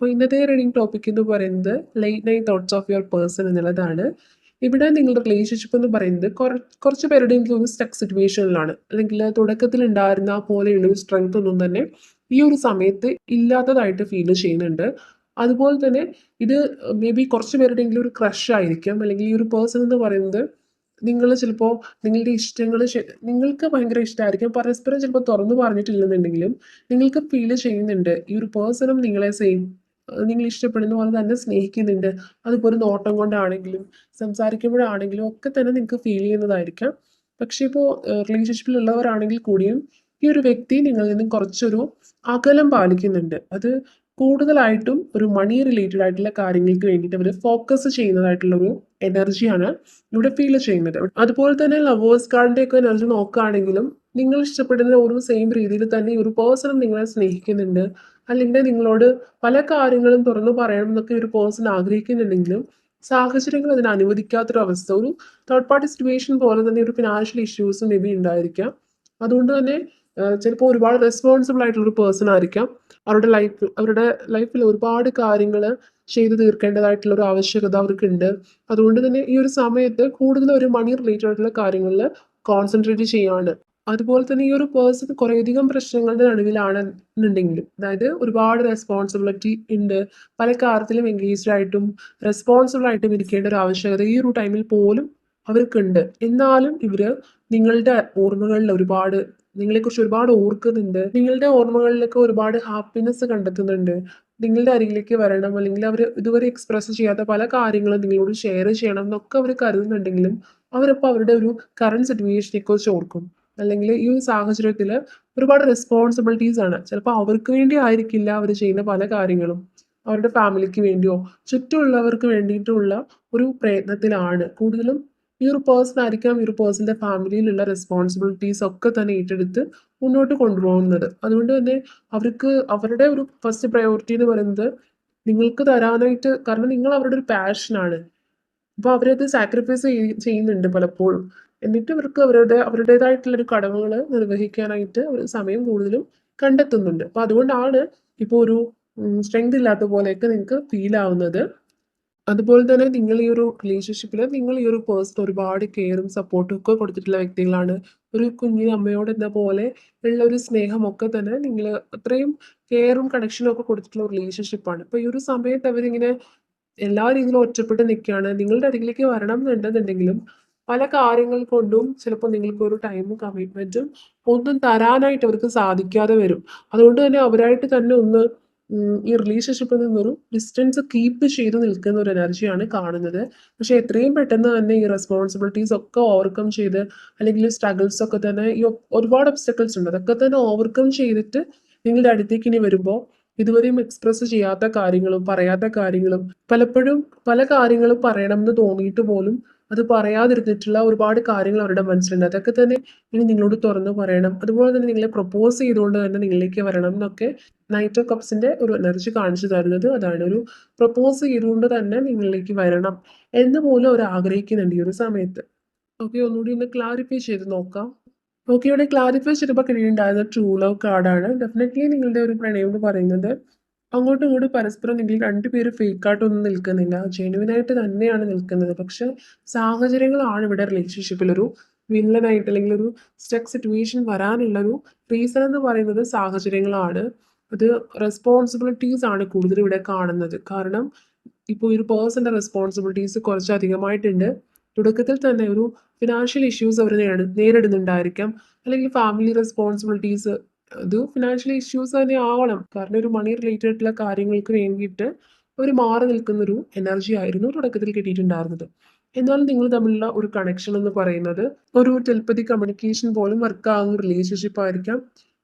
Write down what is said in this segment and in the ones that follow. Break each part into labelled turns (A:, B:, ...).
A: അപ്പോൾ ഇന്നത്തെ reading topic എന്ന് പറയുന്നത് late night thoughts of your person എന്നുള്ളതാണ്. ഇവിടെ നിങ്ങളുടെ റിലേഷൻഷിപ്പ് എന്ന് പറയുന്നത് കുറച്ച് പേരുടെ എനിക്ക് ഒരു സ്റ്റക്ക് സിറ്റുവേഷനിലാണ്, അല്ലെങ്കിൽ തുടക്കത്തിൽ ഉണ്ടായിരുന്ന പോലെയുള്ള ഒരു സ്ട്രെങ്ത് ഒന്നും തന്നെ ഈ ഒരു സമയത്ത് ഇല്ലാത്തതായിട്ട് ഫീൽ ചെയ്യുന്നുണ്ട്. അതുപോലെ തന്നെ ഇത് മേ ബി കുറച്ച് പേരുടെയെങ്കിലും ഒരു ക്രഷ് ആയിരിക്കും, അല്ലെങ്കിൽ ഈ ഒരു പേഴ്സൺ എന്ന് പറയുന്നത് നിങ്ങൾ ചിലപ്പോൾ നിങ്ങളുടെ ഇഷ്ടങ്ങൾ നിങ്ങൾക്ക് ഭയങ്കര ഇഷ്ടമായിരിക്കും, പരസ്പരം ചിലപ്പോൾ തുറന്നു പറഞ്ഞിട്ടില്ലെന്നുണ്ടെങ്കിലും നിങ്ങൾക്ക് ഫീൽ ചെയ്യുന്നുണ്ട് ഈ ഒരു പേഴ്സണും നിങ്ങളെ സെയിം നിങ്ങൾ ഇഷ്ടപ്പെടുന്ന പോലെ തന്നെ സ്നേഹിക്കുന്നുണ്ട്. അതിപ്പോൾ ഒരു നോട്ടം കൊണ്ടാണെങ്കിലും സംസാരിക്കുമ്പോഴാണെങ്കിലും ഒക്കെ തന്നെ നിങ്ങൾക്ക് ഫീൽ ചെയ്യുന്നതായിരിക്കാം. പക്ഷേ ഇപ്പോൾ റിലേഷൻഷിപ്പിലുള്ളവരാണെങ്കിൽ കൂടിയും ഈ ഒരു വ്യക്തി നിങ്ങളിൽ നിന്നും കുറച്ചൊരു അകലം പാലിക്കുന്നുണ്ട്. അത് കൂടുതലായിട്ടും ഒരു മണി റിലേറ്റഡ് ആയിട്ടുള്ള കാര്യങ്ങൾക്ക് വേണ്ടിയിട്ട് അവർ ഫോക്കസ് ചെയ്യുന്നതായിട്ടുള്ള ഒരു എനർജിയാണ് ഇവിടെ ഫീൽ ചെയ്യുന്നത്. അതുപോലെ തന്നെ ലവേഴ്സ് കാർഡിന്റെ ഒക്കെ എനർജി നോക്കുകയാണെങ്കിലും നിങ്ങൾ ഇഷ്ടപ്പെടുന്ന ഒരു സെയിം രീതിയിൽ തന്നെ ഈ ഒരു പേഴ്സണും നിങ്ങളെ സ്നേഹിക്കുന്നുണ്ട്, അല്ലെങ്കിൽ നിങ്ങളോട് പല കാര്യങ്ങളും തുറന്നു പറയണം എന്നൊക്കെ ഒരു പേഴ്സൺ ആഗ്രഹിക്കുന്നുണ്ടെങ്കിലും സാഹചര്യങ്ങൾ അതിന് അനുവദിക്കാത്തൊരവസ്ഥ, ഒരു തേർഡ് പാർട്ടി സിറ്റുവേഷൻ പോലെ തന്നെ ഒരു ഫിനാൻഷ്യൽ ഇഷ്യൂസും മേ ബി ഉണ്ടായിരിക്കാം. അതുകൊണ്ട് തന്നെ ചിലപ്പോൾ ഒരുപാട് റെസ്പോൺസിബിൾ ആയിട്ടുള്ള ഒരു പേഴ്സൺ ആയിരിക്കാം. അവരുടെ ലൈഫിൽ ഒരുപാട് കാര്യങ്ങൾ ചെയ്തു തീർക്കേണ്ടതായിട്ടുള്ള ഒരു ആവശ്യകത അവർക്കുണ്ട്. അതുകൊണ്ട് തന്നെ ഈ ഒരു സമയത്ത് കൂടുതൽ ഒരു മണി റിലേറ്റഡ് ആയിട്ടുള്ള കാര്യങ്ങളിൽ കോൺസെൻട്രേറ്റ് ചെയ്യാണ്. അതുപോലെ തന്നെ ഈ ഒരു പേഴ്സൺ കുറേയധികം പ്രശ്നങ്ങളുടെ നടുവിലാണെന്നുണ്ടെങ്കിലും, അതായത് ഒരുപാട് റെസ്പോൺസിബിലിറ്റി ഉണ്ട്, പല കാര്യത്തിലും എൻഗേജ്ഡ് ആയിട്ടും റെസ്പോൺസിബിൾ ആയിട്ടും ഇരിക്കേണ്ട ഒരു ആവശ്യകത ഈ ഒരു ടൈമിൽ പോലും അവർക്കുണ്ട്. എന്നാലും ഇവര് നിങ്ങളുടെ ഓർമ്മകളിൽ ഒരുപാട് നിങ്ങളെക്കുറിച്ച് ഒരുപാട് ഓർക്കുന്നുണ്ട്, നിങ്ങളുടെ ഓർമ്മകളിലൊക്കെ ഒരുപാട് ഹാപ്പിനെസ് കണ്ടെത്തുന്നുണ്ട്. നിങ്ങളുടെ അരികിലേക്ക് വരണം, അല്ലെങ്കിൽ അവർ ഇതുവരെ എക്സ്പ്രസ് ചെയ്യാത്ത പല കാര്യങ്ങളും നിങ്ങളോട് ഷെയർ ചെയ്യണം എന്നൊക്കെ അവർ കരുതുന്നുണ്ടെങ്കിലും അവരപ്പോൾ അവരുടെ ഒരു കറണ്ട് സിറ്റുവേഷനെ കുറിച്ച് ഓർക്കും. അല്ലെങ്കിൽ ഈ ഒരു സാഹചര്യത്തിൽ ഒരുപാട് റെസ്പോൺസിബിലിറ്റീസ് ആണ്, ചിലപ്പോൾ അവർക്ക് വേണ്ടി ആയിരിക്കില്ല അവർ ചെയ്യുന്ന പല കാര്യങ്ങളും, അവരുടെ ഫാമിലിക്ക് വേണ്ടിയോ ചുറ്റുമുള്ളവർക്ക് വേണ്ടിയിട്ടുള്ള ഒരു പ്രയത്നത്തിലാണ് കൂടുതലും. ഈ ഒരു പേഴ്സൺ ആയിരിക്കാം ഈ ഒരു പേഴ്സന്റെ ഫാമിലിയിലുള്ള റെസ്പോൺസിബിലിറ്റീസ് ഒക്കെ തന്നെ ഏറ്റെടുത്ത് മുന്നോട്ട് കൊണ്ടുപോകുന്നത്. അതുകൊണ്ട് തന്നെ അവർക്ക് അവരുടെ ഒരു ഫസ്റ്റ് പ്രയോറിറ്റി എന്ന് പറയുന്നത് നിങ്ങൾക്ക് തരാനായിട്ട്, കാരണം നിങ്ങൾ അവരുടെ ഒരു പാഷനാണ്. അപ്പോൾ അവരത് സാക്രിഫൈസ് ചെയ്യുന്നുണ്ട് പലപ്പോഴും. എന്നിട്ട് അവർക്ക് അവരുടേതായിട്ടുള്ള ഒരു കടമകൾ നിർവഹിക്കാനായിട്ട് ഒരു സമയം കൂടുതലും കണ്ടെത്തുന്നുണ്ട്. അപ്പോൾ അതുകൊണ്ടാണ് ഇപ്പോൾ ഒരു സ്ട്രെങ്ത് ഇല്ലാത്ത പോലെയൊക്കെ നിങ്ങൾക്ക് ഫീൽ ആവുന്നത്. അതുപോലെ തന്നെ നിങ്ങൾ ഈ ഒരു റിലേഷൻഷിപ്പിൽ നിങ്ങൾ ഈ ഒരു പേഴ്സൺ ഒരുപാട് കെയറും സപ്പോർട്ടും ഒക്കെ കൊടുത്തിട്ടുള്ള വ്യക്തികളാണ്. ഒരു കുഞ്ഞിന് അമ്മയോട് എന്ന പോലെ ഉള്ള ഒരു സ്നേഹമൊക്കെ തന്നെ നിങ്ങൾ അത്രയും കെയറും കണക്ഷനും ഒക്കെ കൊടുത്തിട്ടുള്ള റിലേഷൻഷിപ്പാണ്. അപ്പോൾ ഈ ഒരു സമയത്ത് അവരിങ്ങനെ എല്ലാ രീതിയിലും ഒറ്റപ്പെട്ട് നിൽക്കുകയാണ്. നിങ്ങളുടെ അരികിലേക്ക് വരണം എന്നുണ്ടെന്നുണ്ടെങ്കിലും പല കാര്യങ്ങൾ കൊണ്ടും ചിലപ്പോൾ നിങ്ങൾക്ക് ഒരു ടൈമും കമ്മിറ്റ്മെന്റും ഒന്നും തരാനായിട്ട് അവർക്ക് സാധിക്കാതെ വരും. അതുകൊണ്ട് തന്നെ അവരായിട്ട് തന്നെ ഒന്ന് ഈ റിലേഷൻഷിപ്പിൽ നിന്നൊരു ഡിസ്റ്റൻസ് കീപ്പ് ചെയ്ത് നിൽക്കുന്ന ഒരു എനർജിയാണ് കാണുന്നത്. പക്ഷെ എത്രയും പെട്ടെന്ന് തന്നെ ഈ റെസ്പോൺസിബിലിറ്റീസ് ഒക്കെ ഓവർകം ചെയ്ത്, അല്ലെങ്കിൽ സ്ട്രഗിൾസ് ഒക്കെ തന്നെ ഒരുപാട് ഒബ്സ്റ്റക്കിൾസ് ഉണ്ട്, അതൊക്കെ തന്നെ ഓവർകം ചെയ്തിട്ട് നിങ്ങളുടെ അടുത്തേക്ക് ഇനി വരുമ്പോൾ ഇതുവരെയും എക്സ്പ്രസ് ചെയ്യാത്ത കാര്യങ്ങളും പറയാത്ത കാര്യങ്ങളും, പലപ്പോഴും പല കാര്യങ്ങളും പറയണം എന്ന് തോന്നിയിട്ട് പോലും അത് പറയാതിരുന്നിട്ടുള്ള ഒരുപാട് കാര്യങ്ങൾ അവരുടെ മനസ്സിലുണ്ട്. അതൊക്കെ തന്നെ ഇനി നിങ്ങളോട് തുറന്നു പറയണം. അതുപോലെ തന്നെ നിങ്ങളെ പ്രപ്പോസ് ചെയ്തുകൊണ്ട് തന്നെ നിങ്ങളിലേക്ക് വരണം എന്നൊക്കെ നൈറ്റ് ഓഫ് കപ്സിന്റെ ഒരു എനർജി കാണിച്ചു തരുന്നത് അതാണ്. ഒരു പ്രപ്പോസ് ചെയ്തുകൊണ്ട് തന്നെ നിങ്ങളിലേക്ക് വരണം എന്ന് പോലും അവർ ആഗ്രഹിക്കുന്നുണ്ട് ഈ ഒരു സമയത്ത്. ഓക്കെ, ഒന്നുകൂടി ഒന്ന് ക്ലാരിഫൈ ചെയ്ത് നോക്കാം. ഓക്കെ, ഇവിടെ ക്ലാരിഫൈ ചെയ്തപ്പോൾ കിട്ടിയിട്ടുണ്ടായിരുന്ന ട്രൂ ലവ് കാർഡാണ്. ഡെഫിനറ്റ്ലി നിങ്ങളുടെ ഒരു പ്രണയം എന്ന് പറയുന്നത് അങ്ങോട്ടും ഇങ്ങോട്ടും പരസ്പരം നിങ്ങൾ രണ്ടുപേരും ഫേക്കായിട്ടൊന്നും നിൽക്കുന്നില്ല, ജെന്യുവനായിട്ട് തന്നെയാണ് നിൽക്കുന്നത്. പക്ഷെ സാഹചര്യങ്ങളാണ് ഇവിടെ റിലേഷൻഷിപ്പിൽ ഒരു വില്ലനായിട്ട്, അല്ലെങ്കിൽ ഒരു സ്റ്റക്ക് സിറ്റുവേഷൻ വരാനുള്ളൊരു റീസൺ എന്ന് പറയുന്നത് സാഹചര്യങ്ങളാണ്. അത് റെസ്പോൺസിബിലിറ്റീസ് ആണ് കൂടുതൽ ഇവിടെ കാണുന്നത്. കാരണം ഇപ്പോൾ ഒരു പേഴ്സന്റെ റെസ്പോൺസിബിലിറ്റീസ് കുറച്ച് അധികമായിട്ടുണ്ട്. തുടക്കത്തിൽ തന്നെ ഒരു ഫിനാൻഷ്യൽ ഇഷ്യൂസ് അവർ നേരിടുന്നുണ്ടായിരിക്കാം, അല്ലെങ്കിൽ ഫാമിലി റെസ്പോൺസിബിലിറ്റീസ്. അത് ഫിനാൻഷ്യൽ ഇഷ്യൂസ് തന്നെ ആവണം, കാരണം ഒരു മണി റിലേറ്റഡ് ആയിട്ടുള്ള കാര്യങ്ങൾക്ക് വേണ്ടിയിട്ട് അവർ മാറി നിൽക്കുന്നൊരു എനർജി ആയിരുന്നു തുടക്കത്തിൽ കിട്ടിയിട്ടുണ്ടായിരുന്നത്. എന്നാൽ നിങ്ങൾ തമ്മിലുള്ള ഒരു കണക്ഷൻ എന്ന് പറയുന്നത് ഒരു ടെലിപ്പതി കമ്മ്യൂണിക്കേഷൻ പോലും വർക്ക് ആകുന്ന റിലേഷൻഷിപ്പ് ആയിരിക്കാം.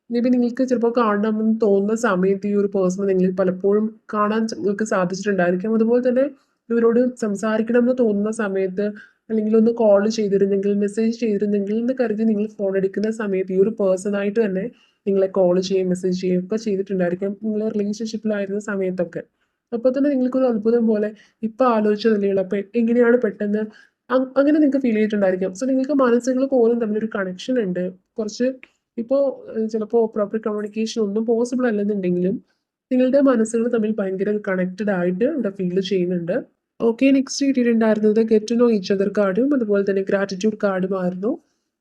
A: മേ ബി നിങ്ങൾക്ക് ചിലപ്പോൾ കാണണമെന്ന് തോന്നുന്ന സമയത്ത് ഈ ഒരു പേഴ്സണെ നിങ്ങൾ പലപ്പോഴും കാണാൻ നിങ്ങൾക്ക് സാധിച്ചിട്ടുണ്ടായിരിക്കാം. അതുപോലെ തന്നെ ഇവരോട് സംസാരിക്കണം എന്ന് തോന്നുന്ന സമയത്ത്, അല്ലെങ്കിൽ ഒന്ന് കോൾ ചെയ്തിരുന്നെങ്കിൽ, മെസ്സേജ് ചെയ്തിരുന്നെങ്കിൽ എന്ന് കരുതി നിങ്ങൾ ഫോൺ എടുക്കുന്ന സമയത്ത് ഈ ഒരു പേഴ്സണായിട്ട് തന്നെ നിങ്ങളെ കോൾ ചെയ്യുകയും മെസ്സേജ് ചെയ്യുകയും ഒക്കെ ചെയ്തിട്ടുണ്ടായിരിക്കാം നിങ്ങൾ റിലേഷൻഷിപ്പിലായിരുന്ന സമയത്തൊക്കെ. അപ്പോൾ തന്നെ നിങ്ങൾക്കൊരു അത്ഭുതം പോലെ ഇപ്പം ആലോചിച്ചതല്ലേ ഉള്ളൂ, അപ്പം എങ്ങനെയാണ് പെട്ടെന്ന് അങ്ങനെ നിങ്ങൾക്ക് ഫീൽ ചെയ്തിട്ടുണ്ടായിരിക്കാം. സോ നിങ്ങൾക്ക് മനസ്സുകൾ പോലും തമ്മിലൊരു കണക്ഷൻ ഉണ്ട്. കുറച്ച് ഇപ്പോൾ ചിലപ്പോൾ പ്രോപ്പർ കമ്മ്യൂണിക്കേഷൻ ഒന്നും പോസിബിൾ അല്ലെന്നുണ്ടെങ്കിലും നിങ്ങളുടെ മനസ്സുകൾ തമ്മിൽ ഭയങ്കര കണക്റ്റഡ് ആയിട്ട് ഇവിടെ ഫീൽ ചെയ്യുന്നുണ്ട്. ഓക്കെ, നെക്സ്റ്റ് കിട്ടിയിട്ടുണ്ടായിരുന്നത് get to know each other കാർഡും അതുപോലെ തന്നെ ഗ്രാറ്റിറ്റ്യൂഡ് കാർഡുമായിരുന്നു.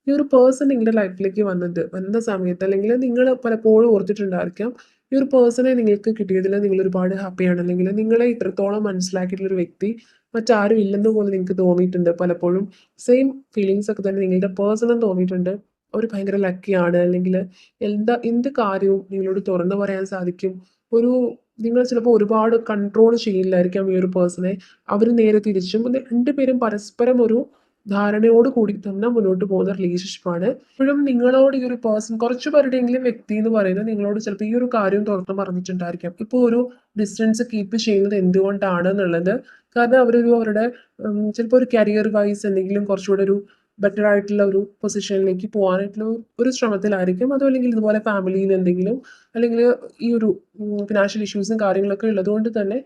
A: ഈ ഒരു പേഴ്സൺ നിങ്ങളുടെ ലൈഫിലേക്ക് വന്ന സമയത്ത് അല്ലെങ്കിൽ നിങ്ങൾ പലപ്പോഴും ഓർത്തിട്ടുണ്ടായിരിക്കാം, ഈ ഒരു പേഴ്സണെ നിങ്ങൾക്ക് കിട്ടിയതിൽ നിങ്ങൾ ഒരുപാട് ഹാപ്പിയാണ്, അല്ലെങ്കിൽ നിങ്ങളെ ഇത്രത്തോളം മനസ്സിലാക്കിയിട്ടുള്ള ഒരു വ്യക്തി മറ്റാരും ഇല്ലെന്ന് പോലെ നിങ്ങൾക്ക് തോന്നിയിട്ടുണ്ട്. പലപ്പോഴും സെയിം ഫീലിങ്സ് ഒക്കെ തന്നെ നിങ്ങളുടെ പേഴ്സണും തോന്നിയിട്ടുണ്ട്. അവർ ഭയങ്കര ലക്കിയാണ്, അല്ലെങ്കിൽ എന്ത് കാര്യവും നിങ്ങളോട് തുറന്നു പറയാൻ സാധിക്കും. ഒരു നിങ്ങൾ ചിലപ്പോൾ ഒരുപാട് കൺട്രോൾ ചെയ്യില്ലായിരിക്കാം ഈ ഒരു പേഴ്സണെ. അവർ നേരെ തിരിച്ചും രണ്ടുപേരും പരസ്പരം ഒരു ധാരണയോട് കൂടി തന്നെ മുന്നോട്ട് പോകുന്ന റിലേഷൻഷിപ്പാണ്. ഇപ്പോഴും നിങ്ങളോട് ഈ ഒരു പേഴ്സൺ, കുറച്ച് പേരുടെയെങ്കിലും വ്യക്തി എന്ന് പറയുന്നത് നിങ്ങളോട് ചിലപ്പോൾ ഈ ഒരു കാര്യം തുറന്ന് പറഞ്ഞിട്ടുണ്ടായിരിക്കാം. ഇപ്പോൾ ഒരു ഡിസ്റ്റൻസ് കീപ്പ് ചെയ്യുന്നത് എന്തുകൊണ്ടാണ് എന്നുള്ളത്. കാരണം അവരുടെ ചിലപ്പോൾ ഒരു കരിയർ വൈസ് എന്തെങ്കിലും കുറച്ചുകൂടെ ഒരു ബെറ്റർ ആയിട്ടുള്ള ഒരു പൊസിഷനിലേക്ക് പോകാനായിട്ടുള്ള ഒരു ശ്രമത്തിലായിരിക്കും. അതും അല്ലെങ്കിൽ ഇതുപോലെ ഫാമിലിയിൽ എന്തെങ്കിലും, അല്ലെങ്കിൽ ഈ ഒരു ഫിനാൻഷ്യൽ ഇഷ്യൂസും കാര്യങ്ങളൊക്കെ ഉള്ളതുകൊണ്ട് തന്നെ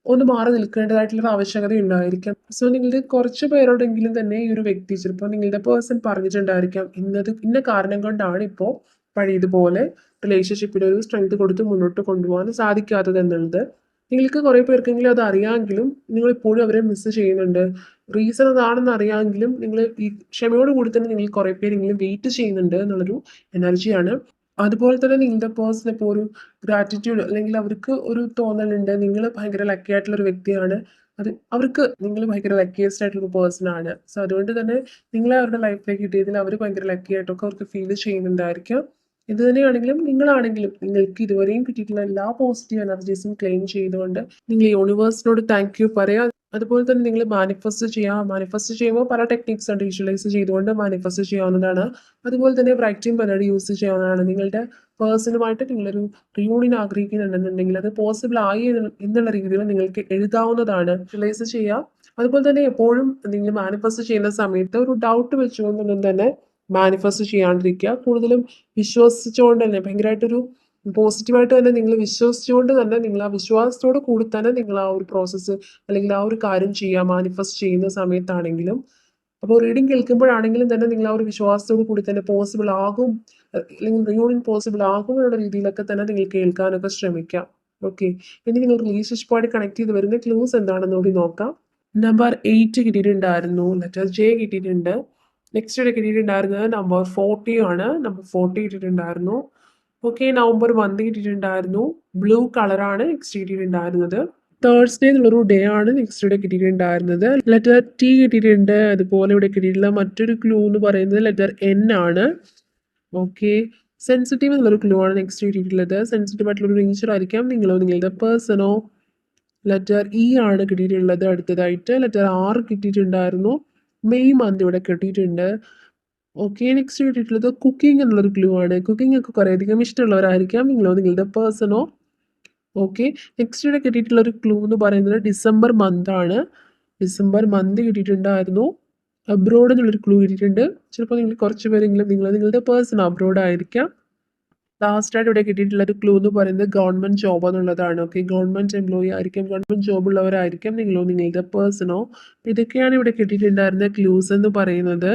A: ഒന്ന് മാറി നിൽക്കേണ്ടതായിട്ടുള്ള ആവശ്യകത ഉണ്ടായിരിക്കാം. സോ നിങ്ങളുടെ കുറച്ച് പേരോടെങ്കിലും തന്നെ ഈ ഒരു വ്യക്തി ചിലപ്പോൾ നിങ്ങളുടെ പേഴ്സൺ പറഞ്ഞിട്ടുണ്ടായിരിക്കാം, ഇന്ന കാരണം കൊണ്ടാണ് ഇപ്പോൾ പഴയതുപോലെ റിലേഷൻഷിപ്പിന് ഒരു സ്ട്രെങ്ത് കൊടുത്ത് മുന്നോട്ട് കൊണ്ടുപോകാൻ സാധിക്കാത്തത് എന്നുള്ളത്. നിങ്ങൾക്ക് കുറേ പേർക്കെങ്കിലും അത് അറിയാമെങ്കിലും നിങ്ങൾ ഇപ്പോഴും അവരെ മിസ് ചെയ്യുന്നുണ്ട്. റീസൺ അതാണെന്ന് അറിയാമെങ്കിലും നിങ്ങൾ ഈ ക്ഷമയോട് കൂടി തന്നെ നിങ്ങൾ കുറേ പേരെങ്കിലും വെയിറ്റ് ചെയ്യുന്നുണ്ട് എന്നുള്ളൊരു എനർജിയാണ്. അതുപോലെ തന്നെ നിങ്ങളുടെ പേഴ്സൺ ഇപ്പോൾ ഒരു ഗ്രാറ്റിറ്റ്യൂഡ്, അല്ലെങ്കിൽ അവർക്ക് ഒരു തോന്നലുണ്ട് നിങ്ങൾ ഭയങ്കര ലക്കി ആയിട്ടുള്ള ഒരു വ്യക്തിയാണ്. അവർക്ക് നിങ്ങൾ ഭയങ്കര ലക്കിയസ്റ്റ് ആയിട്ടുള്ള ഒരു പേഴ്സൺ ആണ്. സോ അതുകൊണ്ട് തന്നെ നിങ്ങളെ അവരുടെ ലൈഫിലേക്ക് കിട്ടിയതിൽ അവർ ഭയങ്കര ലക്കി ആയിട്ടൊക്കെ അവർക്ക് ഫീൽ ചെയ്യുന്നുണ്ടായിരിക്കാം. ഇത് തന്നെയാണെങ്കിലും നിങ്ങളാണെങ്കിലും നിങ്ങൾക്ക് ഇതുവരെയും കിട്ടിയിട്ടുള്ള എല്ലാ പോസിറ്റീവ് എനർജീസും ക്ലെയിം ചെയ്തുകൊണ്ട് നിങ്ങൾ യൂണിവേഴ്സിനോട് താങ്ക് യു പറയാം. അതുപോലെ തന്നെ നിങ്ങൾ മാനിഫെസ്റ്റ് ചെയ്യുമ്പോൾ പല ടെക്നിക്സ് ഉണ്ട്. വിഷ്വലൈസ് ചെയ്തുകൊണ്ട് മാനിഫെസ്റ്റ് ചെയ്യാവുന്നതാണ്. അതുപോലെ തന്നെ ബ്രൈറ്റിംഗ് മെലഡി യൂസ് ചെയ്യാവുന്നതാണ്. നിങ്ങളുടെ പേഴ്സണുമായിട്ട് നിങ്ങളൊരു റിയൂണിയൻ ആഗ്രഹിക്കുന്നുണ്ടെന്നുണ്ടെങ്കിൽ അത് പോസിബിൾ ആയി എന്നുള്ള രീതിയിൽ നിങ്ങൾക്ക് എഴുതാവുന്നതാണ്. വിഷ്വലൈസ് ചെയ്യാം. അതുപോലെ തന്നെ എപ്പോഴും നിങ്ങൾ മാനിഫെസ്റ്റ് ചെയ്യുന്ന സമയത്ത് ഒരു ഡൗട്ട് വെച്ചുകൊണ്ടൊന്നും തന്നെ മാനിഫെസ്റ്റ് ചെയ്യാണ്ടിരിക്കുക. കൂടുതലും വിശ്വസിച്ചുകൊണ്ട് തന്നെ ഭയങ്കരമായിട്ടൊരു പോസിറ്റീവായിട്ട് തന്നെ നിങ്ങൾ വിശ്വസിച്ചുകൊണ്ട് തന്നെ നിങ്ങൾ ആ വിശ്വാസത്തോട് കൂടി തന്നെ നിങ്ങൾ ആ ഒരു പ്രോസസ്സ് അല്ലെങ്കിൽ ആ ഒരു കാര്യം ചെയ്യുക മാനിഫെസ്റ്റ് ചെയ്യുന്ന സമയത്താണെങ്കിലും. അപ്പോൾ റീഡിങ് കേൾക്കുമ്പോഴാണെങ്കിലും തന്നെ നിങ്ങൾ ആ ഒരു വിശ്വാസത്തോട് കൂടി തന്നെ പോസിബിൾ ആകും, അല്ലെങ്കിൽ റിയൂണിയൻ പോസിബിൾ ആകും എന്നുള്ള രീതിയിലൊക്കെ തന്നെ നിങ്ങൾ കേൾക്കാനൊക്കെ ശ്രമിക്കാം. ഓക്കെ, ഇനി നിങ്ങൾ റിലേഷൻഷിപ്പുമായിട്ട് കണക്ട് ചെയ്ത് വരുന്ന ക്ലൂസ് എന്താണെന്ന് കൂടി നോക്കാം. നമ്പർ 8 കിട്ടിയിട്ടുണ്ടായിരുന്നു. ലെറ്റർ ജെ കിട്ടിയിട്ടുണ്ട്. നെക്സ്റ്റ് ഇവിടെ കിട്ടിയിട്ടുണ്ടായിരുന്നത് നമ്പർ 40 ആണ്. നമ്പർ 40 കിട്ടിയിട്ടുണ്ടായിരുന്നു. ഓക്കെ, നവംബർ 1 കിട്ടിയിട്ടുണ്ടായിരുന്നു. ബ്ലൂ കളറാണ് നെക്സ്റ്റ് കിട്ടിയിട്ടുണ്ടായിരുന്നത്. തേഴ്സ്ഡേ എന്നുള്ളൊരു ഡേ ആണ് നെക്സ്റ്റ് ഇവിടെ കിട്ടിയിട്ടുണ്ടായിരുന്നത്. ലെറ്റർ ടി കിട്ടിയിട്ടുണ്ട്. അതുപോലെ ഇവിടെ കിട്ടിയിട്ടുള്ള മറ്റൊരു ക്ലൂ എന്ന് പറയുന്നത് ലെറ്റർ എൻ ആണ്. ഓക്കെ, സെൻസിറ്റീവ് എന്നുള്ളൊരു ക്ലൂ ആണ് നെക്സ്റ്റ് കിട്ടിയിട്ടുള്ളത്. സെൻസിറ്റീവ് ആയിട്ടുള്ളൊരു നേച്ചർ ആയിരിക്കാം നിങ്ങളോ നിങ്ങളുടെ പേഴ്സണോ. ലെറ്റർ ഇ ആണ് കിട്ടിയിട്ടുള്ളത്. അടുത്തതായിട്ട് ലെറ്റർ ആർ കിട്ടിയിട്ടുണ്ടായിരുന്നു. മെയ് മന്ത് ഇവിടെ കിട്ടിയിട്ടുണ്ട്. ഓക്കെ, നെക്സ്റ്റ് കിട്ടിയിട്ടുള്ളത് കുക്കിംഗ് എന്നുള്ളൊരു ക്ലൂ ആണ്. കുക്കിംഗ് ഒക്കെ കുറേയധികം ഇഷ്ടമുള്ളവരായിരിക്കാം നിങ്ങളോ നിങ്ങളുടെ പേഴ്സണോ. ഓക്കെ, നെക്സ്റ്റ് ഇവിടെ കിട്ടിയിട്ടുള്ള ഒരു ക്ലൂ എന്ന് പറയുന്നത് ഡിസംബർ മന്ത് ആണ്. ഡിസംബർ മന്ത് കിട്ടിയിട്ടുണ്ടായിരുന്നു. അബ്രോഡ് എന്നുള്ളൊരു ക്ലൂ കിട്ടിയിട്ടുണ്ട്. ചിലപ്പോൾ നിങ്ങൾ കുറച്ച് പേരെങ്കിലും നിങ്ങളുടെ പേഴ്സൺ അബ്രോഡ് ആയിരിക്കാം. ലാസ്റ്റായിട്ട് ഇവിടെ കിട്ടിയിട്ടുള്ള ഒരു ക്ലൂ എന്ന് പറയുന്നത് ഗവൺമെൻറ് ജോബ് എന്നുള്ളതാണ്. ഓക്കെ, ഗവൺമെൻറ് എംപ്ലോയി ആയിരിക്കും, ഗവൺമെൻറ് ജോബ് ഉള്ളവരായിരിക്കും നിങ്ങളോ നിങ്ങളുടെ പേഴ്സണോ. ഇതൊക്കെയാണ് ഇവിടെ കിട്ടിയിട്ടുണ്ടായിരുന്ന ക്ലൂസ് എന്ന് പറയുന്നത്.